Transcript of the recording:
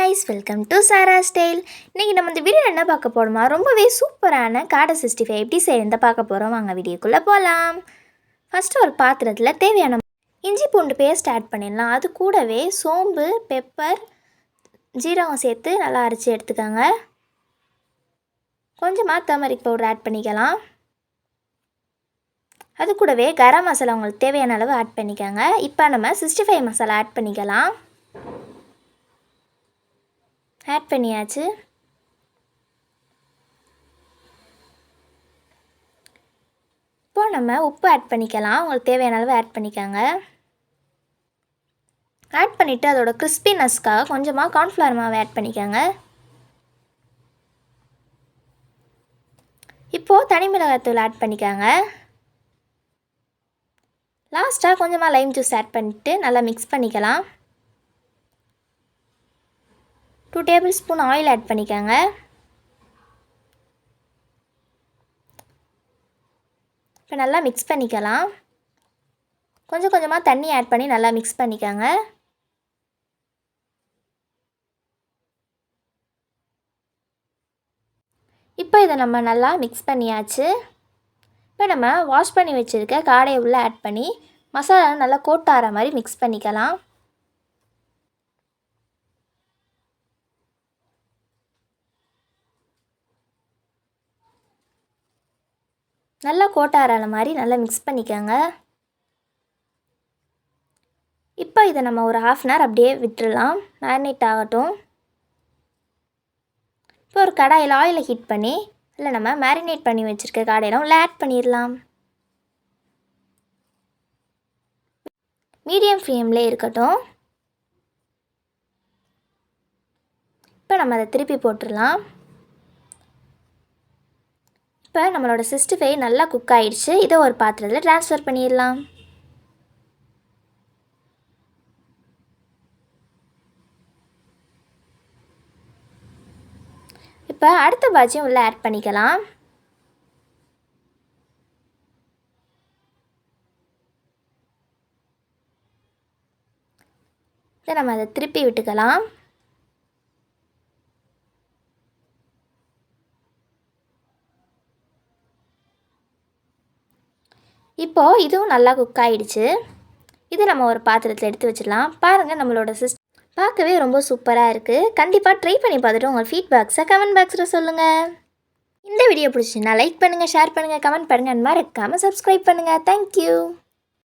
guys, welcome to saara'sstyle. இன்னைக்கு நம்ம இந்த வீடியோல என்ன பார்க்க போறோமா ரொம்பவே சூப்பரான kaadai65 எப்படி செய்யறத பார்க்க போறோம். வாங்க வீடியோக்குள்ள போலாம். ஃபர்ஸ்ட் ஒரு பாத்திரத்துல தேவையான இஞ்சி பூண்டு பேஸ்ட் ஆட் பண்ணிடலாம். அது கூடவே சோம்பு, பெப்பர், ஜீரகம் சேர்த்து நல்லா அரைச்சு எடுத்துக்கங்க. கொஞ்சமா டர்மரிக் பவுடர் ஆட் பண்ணிக்கலாம். அது கூடவே கரம் மசாலா உங்களுக்கு தேவையான அளவு ஆட் பண்ணிக்கங்க. இப்போ நம்ம 65 மசாலா ஆட் பண்ணிக்கலாம். ஆட் பண்ணியாச்சு. இப்போ நம்ம உப்பு ஆட் பண்ணிக்கலாம். உங்களுக்கு தேவையான அளவு ஆட் பண்ணிக்கங்க. ஆட் பண்ணிவிட்டு அதோட கிறிஸ்பினஸ்க்காக கொஞ்சமாக கார்ன்ஃப்ளவர் மாவு ஆட் பண்ணிக்கோங்க. இப்போது தனி மிளகாய்த்தூள் ஆட் பண்ணிக்கோங்க. லாஸ்ட்டாக கொஞ்சமாக லைம் ஜூஸ் ஆட் பண்ணிவிட்டு நல்லா மிக்ஸ் பண்ணிக்கலாம். 2 டேபிள் ஸ்பூன் ஆயில் ஆட் பண்ணிக்கோங்க. இப்போ நல்லா மிக்ஸ் பண்ணிக்கலாம். கொஞ்சம் கொஞ்சமாக தண்ணி ஆட் பண்ணி நல்லா மிக்ஸ் பண்ணிக்கோங்க. இப்போ இதை நம்ம நல்லா மிக்ஸ் பண்ணியாச்சு. இப்போ நம்ம வாஷ் பண்ணி வச்சுருக்க காடையை உள்ளே ஆட் பண்ணி மசாலா நல்லா கோட் ஆகிற மாதிரி மிக்ஸ் பண்ணிக்கலாம். நல்லா கோட் ஆகிற மாதிரி நல்லா மிக்ஸ் பண்ணிக்கோங்க. இப்போ இதை நம்ம ஒரு 1/2 அன் ஹவர் அப்படியே விட்டுடலாம், மேரினேட் ஆகட்டும். இப்போ ஒரு கடாயில் ஆயிலை ஹீட் பண்ணி இல்லை நம்ம மேரினேட் பண்ணி வச்சுருக்க காடையெல்லாம் உள்ளே ஆட் பண்ணிடலாம். மீடியம் ஃப்ளேம்லேயே இருக்கட்டும். இப்போ நம்ம அதை திருப்பி போட்டுடலாம். இப்போ நம்மளோட 65 நல்லா குக் ஆகிடுச்சு. இதை ஒரு பாத்திரத்தில் ட்ரான்ஸ்ஃபர் பண்ணிடலாம். இப்போ அடுத்த பாஜியும் உள்ளே ஆட் பண்ணிக்கலாம். இதை நம்ம அதை திருப்பி விட்டுக்கலாம். இப்போது இதுவும் நல்லா குக் ஆகிடுச்சு. இது நம்ம ஒரு பாத்திரத்தில் எடுத்து வச்சிடலாம். பாருங்கள், நம்மளோட பார்க்கவே ரொம்ப சூப்பராக இருக்குது. கண்டிப்பாக ட்ரை பண்ணி பார்த்துட்டு உங்கள் ஃபீட்பேக்ஸை கமெண்ட் பாக்ஸில் சொல்லுங்கள். இந்த வீடியோ பிடிச்சின்னா லைக் பண்ணுங்கள், ஷேர் பண்ணுங்கள், கமெண்ட் பண்ணுங்கள், மறக்காமல் சப்ஸ்கிரைப் பண்ணுங்கள். தேங்க்யூ.